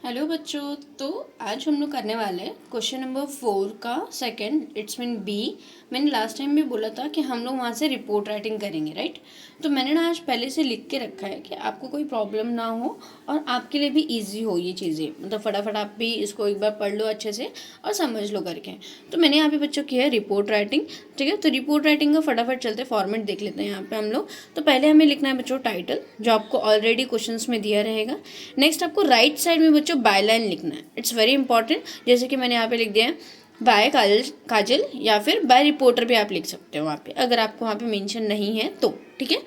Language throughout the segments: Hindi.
हेलो बच्चों। तो आज हम लोग करने वाले हैं क्वेश्चन नंबर 4 का सेकंड, इट्स मीन बी। मैंने लास्ट टाइम भी बोला था कि हम लोग वहाँ से रिपोर्ट राइटिंग करेंगे, राइट। तो मैंने ना आज पहले से लिख के रखा है कि आपको कोई प्रॉब्लम ना हो और आपके लिए भी इजी हो ये चीज़ें, मतलब फटाफट आप भी इसको एक बार पढ़ लो अच्छे से और समझ लो करके। तो मैंने यहाँ पे बच्चों किया है रिपोर्ट राइटिंग, ठीक है। तो रिपोर्ट राइटिंग का फटाफट चलते फॉर्मेट देख लेते हैं यहाँ पे हम लोग। तो पहले हमें लिखना है बच्चों टाइटल, जो आपको ऑलरेडी क्वेश्चन में दिया रहेगा। नेक्स्ट आपको राइट साइड में बच्चों बाय लाइन लिखना है, इट्स वेरी इंपॉर्टेंट। जैसे कि मैंने यहाँ पे लिख दिया है बाय काजल या फिर बाय रिपोर्टर भी आप लिख सकते हो वहाँ पे, अगर आपको वहाँ पे मेंशन नहीं है तो, ठीक है।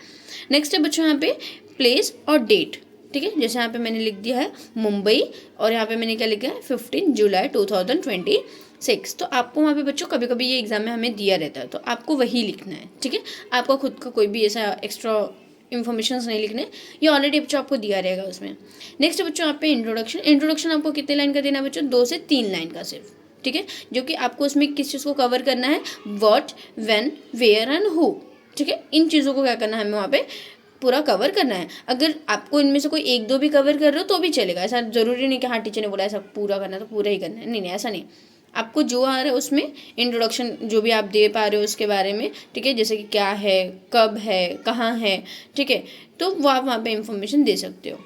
नेक्स्ट है बच्चों यहाँ पे प्लेस और डेट, ठीक है। जैसे यहाँ पे मैंने लिख दिया है मुंबई और यहाँ पे मैंने क्या लिखा है 15 जुलाई 2026। तो आपको वहाँ पे बच्चों कभी कभी ये एग्जाम में हमें दिया रहता है, तो आपको वही लिखना है, ठीक है। आपको खुद का कोई भी ऐसा एक्स्ट्रा इन्फॉर्मेशन नहीं लिखने, ये ऑलरेडी बच्चों आपको दिया रहेगा उसमें। नेक्स्ट बच्चों यहाँ पे इंट्रोडक्शन आपको कितने लाइन का देना है बच्चों? 2 से 3 लाइन का सिर्फ, ठीक है। जो कि आपको उसमें किस चीज़ को कवर करना है, what, when, where and who, ठीक है। इन चीज़ों को क्या करना है हमें वहाँ पे पूरा कवर करना है। अगर आपको इनमें से कोई एक दो भी कवर कर रहे हो तो भी चलेगा, ऐसा जरूरी नहीं कि हाँ टीचर ने बोला ऐसा पूरा करना है तो पूरा ही करना है, नहीं नहीं ऐसा नहीं। आपको जो आ रहा है उसमें इंट्रोडक्शन जो भी आप दे पा रहे हो उसके बारे में, ठीक है। जैसे कि क्या है, कब है, कहाँ है, ठीक है। तो वो आप वहाँ पे इंफॉर्मेशन दे सकते हो।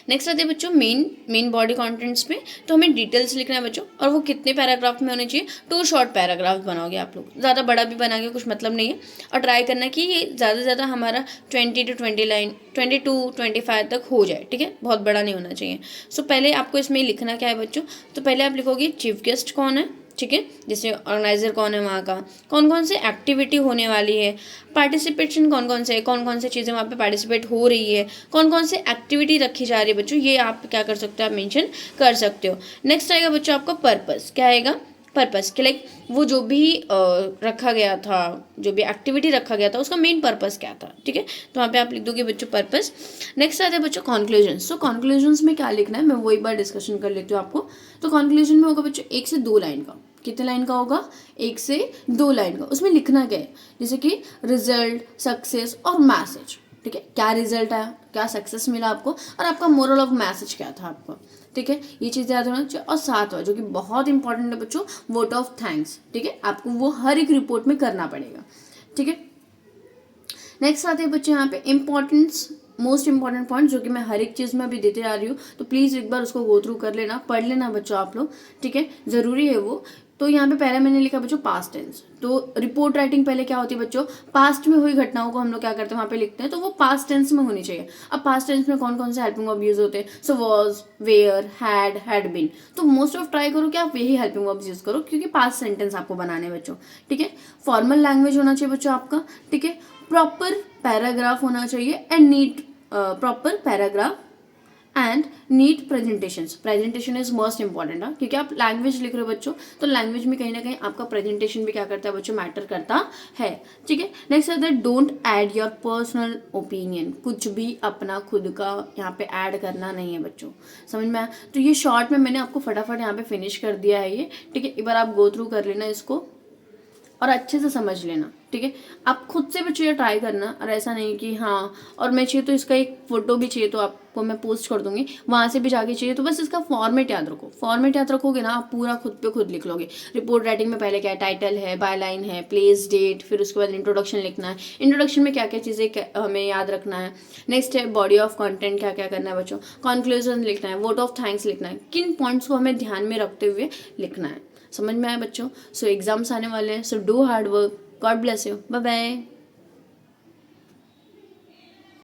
नेक्स्ट आते हैं बच्चों मेन बॉडी कंटेंट्स में। तो हमें डिटेल्स लिखना है बच्चों, और वो कितने पैराग्राफ में होने चाहिए? 2 शॉर्ट पैराग्राफ बनाओगे आप लोग, ज़्यादा बड़ा भी बना के कुछ मतलब नहीं है। और ट्राई करना कि ये ज़्यादा से ज़्यादा हमारा 20 to 20 लाइन, 22-25 तक हो जाए, ठीक है। बहुत बड़ा नहीं होना चाहिए। सो पहले आपको इसमें लिखना क्या है बच्चों? तो पहले आप लिखोगे चीफ गेस्ट कौन है, ठीक है। जैसे ऑर्गेनाइजर कौन है वहाँ का, कौन कौन से एक्टिविटी होने वाली है, पार्टिसिपेशन कौन कौन से चीज़ें वहाँ पे पार्टिसिपेट हो रही है, कौन कौन से एक्टिविटी रखी जा रही है बच्चों, ये आप क्या कर सकते हो, आप मेंशन कर सकते हो। नेक्स्ट आएगा बच्चों आपका पर्पस। क्या आएगा? पर्पस कि लाइक वो जो भी रखा गया था, जो भी एक्टिविटी रखा गया था उसका मेन पर्पस क्या था, ठीक है। तो वहाँ पे आप लिख दोगे बच्चों पर्पस। नेक्स्ट आता है बच्चों कॉन्क्लूजन्स। तो कॉन्क्लूजन्स में क्या लिखना है मैं वो एक बार डिस्कशन कर लेती हूँ आपको। तो कॉन्क्लूजन में होगा बच्चों 1 से 2 लाइन का। कितने लाइन का होगा? 1 से 2 लाइन का। उसमें लिखना क्या है? जैसे कि रिजल्ट, सक्सेस और मैसेज, ठीक है। क्या रिजल्ट आया, क्या सक्सेस मिला आपको, और आपका मोरल ऑफ मैसेज क्या था आपका, ठीक है। ये चीज़ याद होना चाहिए। और 7वां जो कि बहुत इंपॉर्टेंट है बच्चों, वोट ऑफ थैंक्स, ठीक है। आपको वो हर एक रिपोर्ट में करना पड़ेगा, ठीक है। नेक्स्ट आते हैं बच्चे यहाँ पे इम्पॉर्टेंस, मोस्ट इंपॉर्टेंट पॉइंट जो कि मैं हर एक चीज़ में अभी देते जा रही हूँ। तो प्लीज़ एक बार उसको गो थ्रू कर लेना, पढ़ लेना बच्चों आप लोग, ठीक है। ज़रूरी है वो। तो यहाँ पे पहले मैंने लिखा बच्चों पास्ट टेंस। तो रिपोर्ट राइटिंग पहले क्या होती है बच्चों? पास्ट में हुई घटनाओं को हम लोग क्या करते हैं वहाँ पे लिखते हैं, तो वो पास्ट टेंस में होनी चाहिए। अब पास्ट टेंस में कौन कौन से हेल्पिंग वर्ब यूज होते हैं? So was, were, had been. तो मोस्ट ऑफ ट्राई करो कि आप यही हेल्पिंग वर्ब्स यूज करो, क्योंकि पास्ट सेंटेंस आपको बनाने हैं बच्चों, ठीक है। फॉर्मल लैंग्वेज होना चाहिए बच्चों आपका, ठीक है। प्रॉपर पैराग्राफ होना चाहिए and neat proper paragraph and neat presentation is most important, क्योंकि आप लैंग्वेज लिख रहे हो बच्चों, तो लैंग्वेज में कहीं ना कहीं आपका प्रेजेंटेशन भी क्या करता है बच्चों, मैटर करता है, ठीक है। नेक्स्ट है don't add your personal opinion. कुछ भी अपना खुद का यहाँ पे ऐड करना नहीं है बच्चों, समझ में आया? तो ये शॉर्ट में मैंने आपको फटाफट यहाँ पे फिनिश कर दिया है ये, ठीक है। एक बार आप गो थ्रू कर लेना इसको और अच्छे से समझ लेना, ठीक है। आप खुद से बच्चों ये ट्राई करना, और ऐसा नहीं कि हाँ, और मैं चाहिए तो इसका एक फोटो भी चाहिए तो आपको मैं पोस्ट कर दूंगी, वहाँ से भी जाके चाहिए तो बस इसका फॉर्मेट याद रखो। फॉर्मेट याद रखोगे ना, आप पूरा खुद पे खुद लिख लोगे। रिपोर्ट राइटिंग में पहले क्या है? टाइटल है, बाय लाइन है, प्लेस, डेट, फिर उसके बाद इंट्रोडक्शन लिखना है। इंट्रोडक्शन में क्या क्या चीज़ें हमें याद रखना है। नेक्स्ट है बॉडी ऑफ कंटेंट, क्या क्या करना है बच्चों। कंक्लूजन लिखना है, वोट ऑफ थैंक्स लिखना है। किन पॉइंट्स को हमें ध्यान में रखते हुए लिखना है, समझ में आया बच्चों? सो एग्जाम्स आने वाले हैं, so do hard work. God bless you, bye bye.